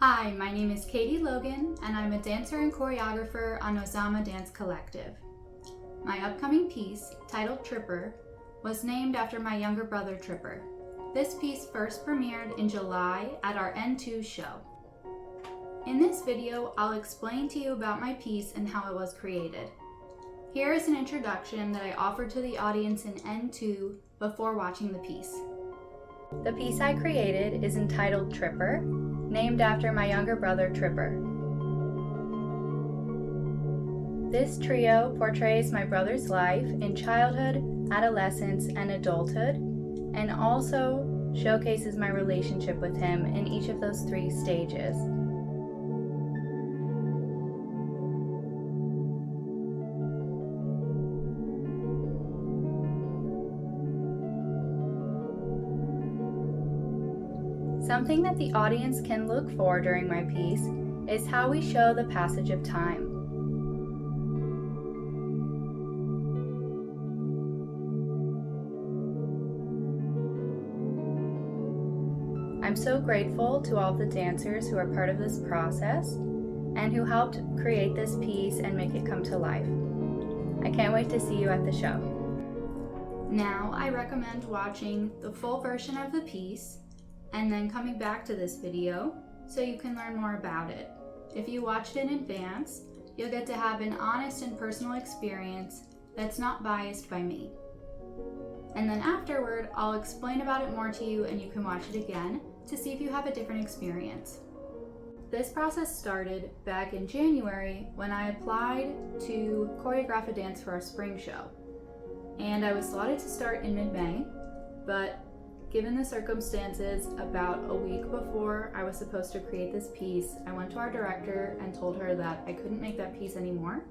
Hi, my name is Katie Logan, and I'm a dancer and choreographer on Ozama Dance Collective. My upcoming piece, titled Tripper, was named after my younger brother Tripper. This piece first premiered in July at our N2 show. In this video, I'll explain to you about my piece and how it was created. Here is an introduction that I offered to the audience in N2 before watching the piece. The piece I created is entitled Tripper, named after my younger brother Tripper. This trio portrays my brother's life in childhood, adolescence, and adulthood, and also showcases my relationship with him in each of those three stages. Something that the audience can look for during my piece is how we show the passage of time. I'm so grateful to all the dancers who are part of this process and who helped create this piece and make it come to life. I can't wait to see you at the show. Now, I recommend watching the full version of the piece and then coming back to this video so you can learn more about it. If you watched it in advance, you'll get to have an honest and personal experience that's not biased by me. And then afterward, I'll explain about it more to you and you can watch it again to see if you have a different experience. This process started back in January when I applied to choreograph a dance for our spring show. And I was slotted to start in mid-May, but given the circumstances, about a week before I was supposed to create this piece, I went to our director and told her that I couldn't make that piece anymore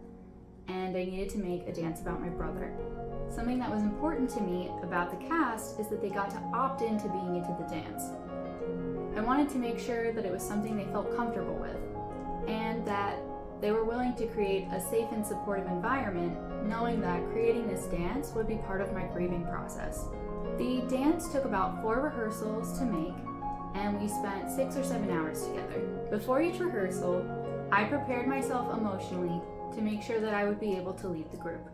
and I needed to make a dance about my brother. Something that was important to me about the cast is that they got to opt into being into the dance. I wanted to make sure that it was something they felt comfortable with and that they were willing to create a safe and supportive environment, knowing that creating this dance would be part of my grieving process. The dance took about 4 rehearsals to make, and we spent 6 or 7 hours together. Before each rehearsal, I prepared myself emotionally to make sure that I would be able to lead the group.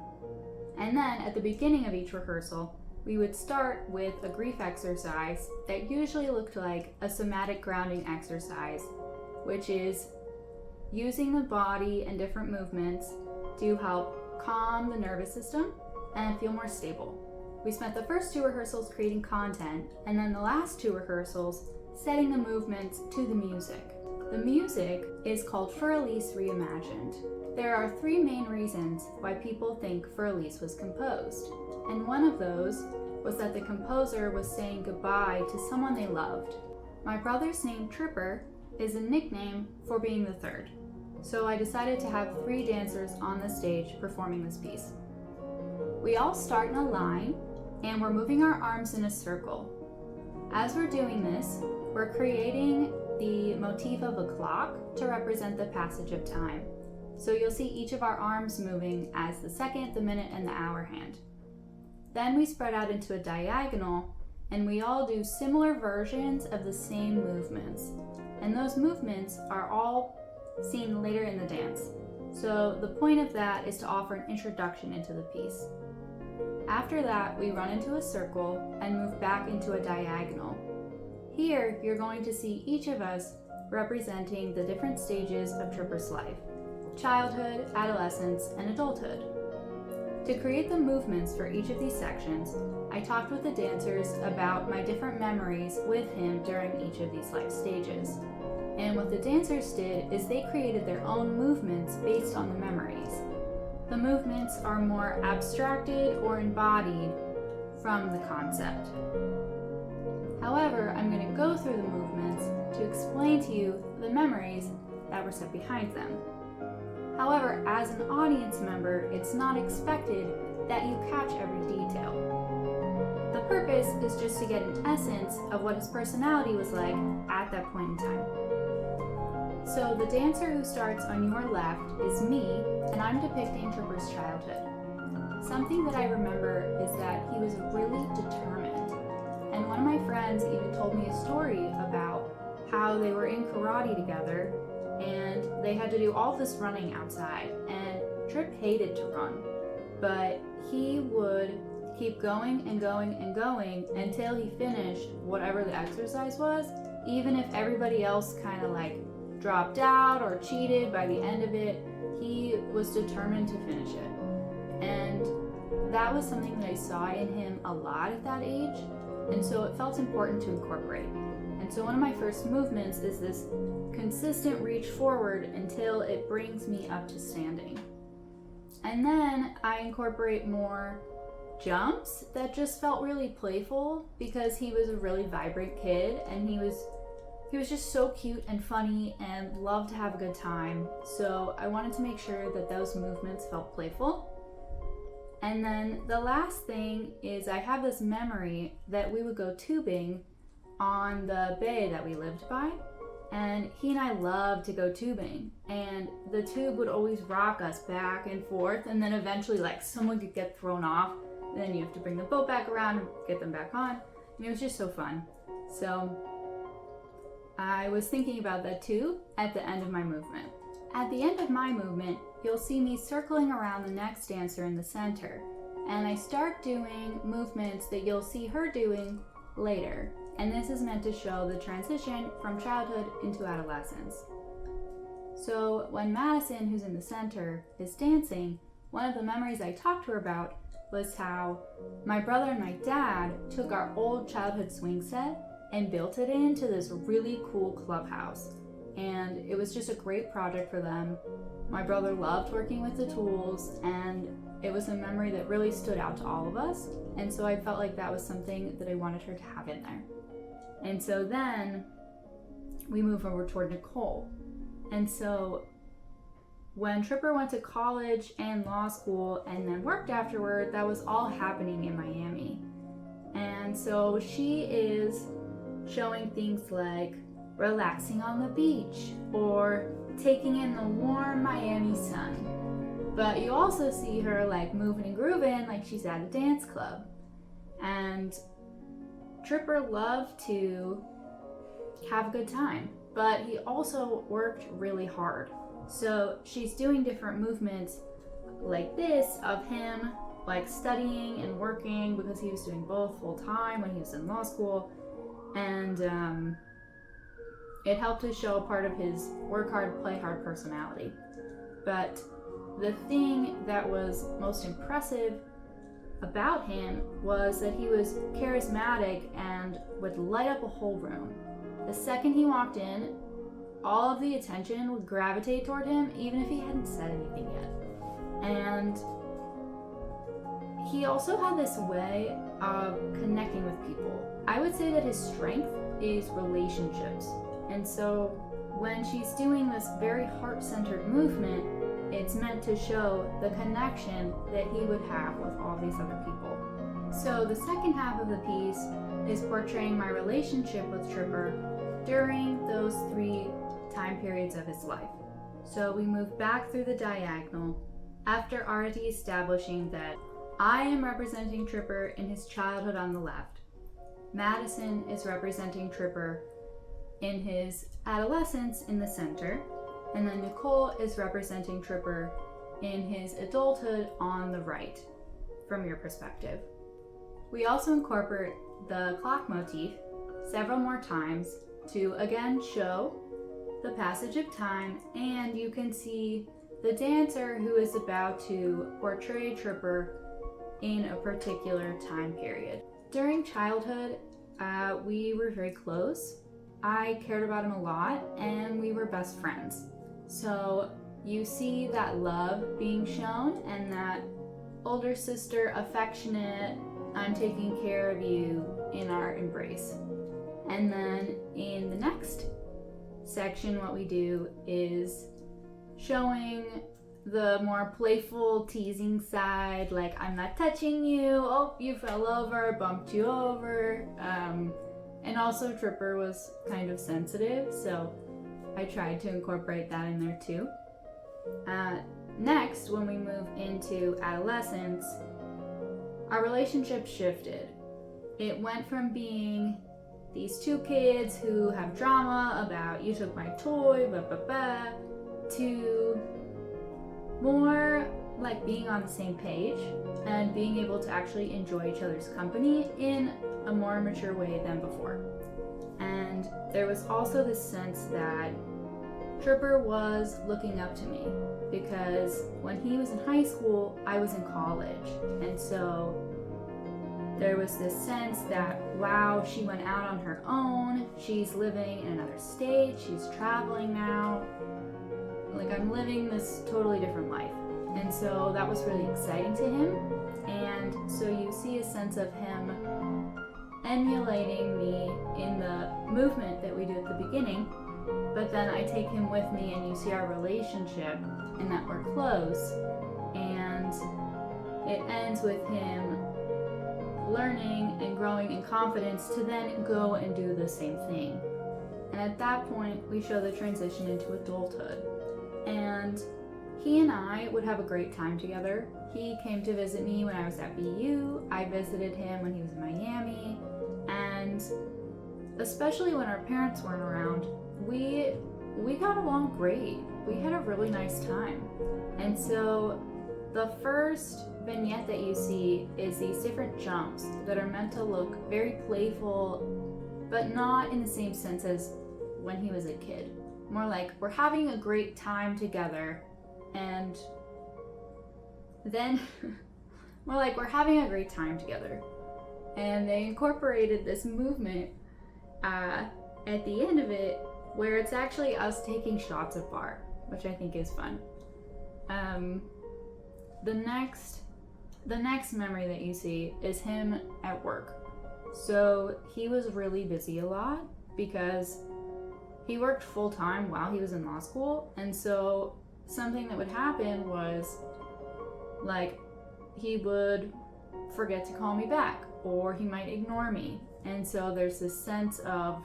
And then at the beginning of each rehearsal, we would start with a grief exercise that usually looked like a somatic grounding exercise, which is using the body and different movements to help calm the nervous system and feel more stable. We spent the first 2 rehearsals creating content, and then the last 2 rehearsals setting the movements to the music. The music is called For Elise Reimagined. There are 3 main reasons why people think For Elise was composed, and one of those was that the composer was saying goodbye to someone they loved. My brother's name Tripper is a nickname for being the third, so I decided to have 3 dancers on the stage performing this piece. We all start in a line, and we're moving our arms in a circle. As we're doing this, we're creating the motif of a clock to represent the passage of time. So you'll see each of our arms moving as the second, the minute, and the hour hand. Then we spread out into a diagonal, and we all do similar versions of the same movements. And those movements are all seen later in the dance. So the point of that is to offer an introduction into the piece. After that, we run into a circle and move back into a diagonal. Here, you're going to see each of us representing the different stages of Tripper's life: childhood, adolescence, and adulthood. To create the movements for each of these sections, I talked with the dancers about my different memories with him during each of these life stages. And what the dancers did is they created their own movements based on the memories. The movements are more abstracted or embodied from the concept. However, I'm going to go through the movements to explain to you the memories that were set behind them. However, as an audience member, it's not expected that you catch every detail. The purpose is just to get an essence of what his personality was like at that point in time. So the dancer who starts on your left is me, and I'm depicting Tripper's childhood. Something that I remember is that he was really determined. And one of my friends even told me a story about how they were in karate together and they had to do all this running outside, and Trip hated to run, but he would keep going and going and going until he finished whatever the exercise was, even if everybody else kind of like dropped out or cheated by the end of it. He was determined to finish it. And that was something that I saw in him a lot at that age, and so it felt important to incorporate. And so one of my first movements is this consistent reach forward until it brings me up to standing. And then I incorporate more jumps that just felt really playful, because he was a really vibrant kid and he was just so cute and funny and loved to have a good time. So I wanted to make sure that those movements felt playful. And then the last thing is I have this memory that we would go tubing on the bay that we lived by, and he and I loved to go tubing, and the tube would always rock us back and forth, and then eventually like someone could get thrown off, and then you have to bring the boat back around and get them back on, and it was just so fun. So I was thinking about that too at the end of my movement. At the end of my movement, you'll see me circling around the next dancer in the center, and I start doing movements that you'll see her doing later. And this is meant to show the transition from childhood into adolescence. So when Madison, who's in the center, is dancing, one of the memories I talked to her about was how my brother and my dad took our old childhood swing set and built it into this really cool clubhouse. And it was just a great project for them. My brother loved working with the tools, and it was a memory that really stood out to all of us. And so I felt like that was something that I wanted her to have in there. And so then we move over toward Nicole. And so when Tripper went to college and law school and then worked afterward, that was all happening in Miami. And so she is showing things like relaxing on the beach or taking in the warm Miami sun. But you also see her like moving and grooving like she's at a dance club. And Tripper loved to have a good time, but he also worked really hard. So she's doing different movements like this of him like studying and working, because he was doing both full time when he was in law school, and it helped to show part of his work hard, play hard personality. But the thing that was most impressive about him was that he was charismatic and would light up a whole room. The second he walked in, all of the attention would gravitate toward him, even if he hadn't said anything yet. And he also had this way of connecting with people. I would say that his strength is relationships. And so when she's doing this very heart-centered movement, it's meant to show the connection that he would have with all these other people. So the second half of the piece is portraying my relationship with Tripper during those 3 time periods of his life. So we move back through the diagonal after already establishing that I am representing Tripper in his childhood on the left. Madison is representing Tripper in his adolescence in the center, and then Nicole is representing Tripper in his adulthood on the right, from your perspective. We also incorporate the clock motif several more times to again show the passage of time, and you can see the dancer who is about to portray Tripper in a particular time period. During childhood, we were very close. I cared about him a lot, and we were best friends. So you see that love being shown, and that older sister affectionate, I'm taking care of you in our embrace. And then in the next section, what we do is showing the more playful, teasing side, like I'm not touching you, oh, you fell over, bumped you over. And also Tripper was kind of sensitive, so I tried to incorporate that in there too. Next, when we move into adolescence, our relationship shifted. It went from being these two kids who have drama about you took my toy, blah blah blah, to more like being on the same page and being able to actually enjoy each other's company in a more mature way than before. And there was also this sense that Tripper was looking up to me because when he was in high school, I was in college. And so there was this sense that, wow, she went out on her own, she's living in another state, she's traveling now. Like, I'm living this totally different life. And so that was really exciting to him. And so you see a sense of him emulating me in the movement that we do at the beginning, but then I take him with me and you see our relationship and that we're close, and it ends with him learning and growing in confidence to then go and do the same thing. And at that point, we show the transition into adulthood. And he and I would have a great time together. He came to visit me when I was at BU. I visited him when he was in Miami. And especially when our parents weren't around, we got along great. We had a really nice time. And so the first vignette that you see is these different jumps that are meant to look very playful, but not in the same sense as when he was a kid. More like we're having a great time together, and then more like we're having a great time together. And they incorporated this movement at the end of it where it's actually us taking shots of bar, which I think is fun. The next memory that you see is him at work. So he was really busy a lot because he worked full time while he was in law school, and so something that would happen was like he would forget to call me back, or he might ignore me. And so there's this sense of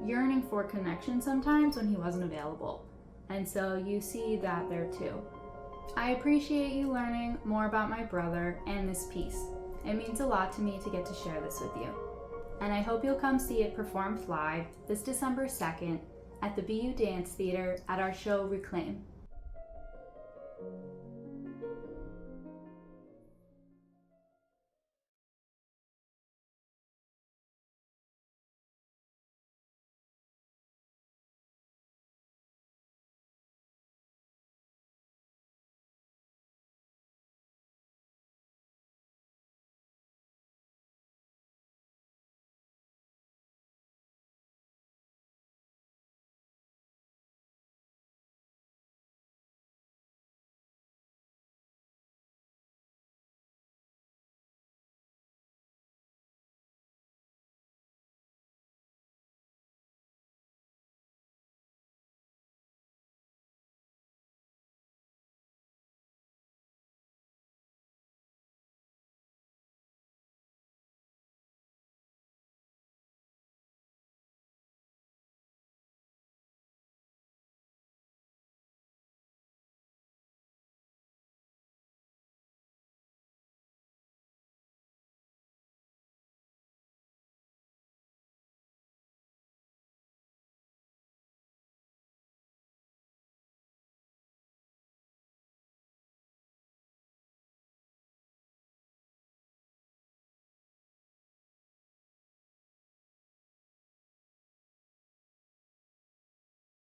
yearning for connection sometimes when he wasn't available. And so you see that there too. I appreciate you learning more about my brother and this piece. It means a lot to me to get to share this with you. And I hope you'll come see it performed live this December 2nd at the BU Dance Theater at our show Reclaim.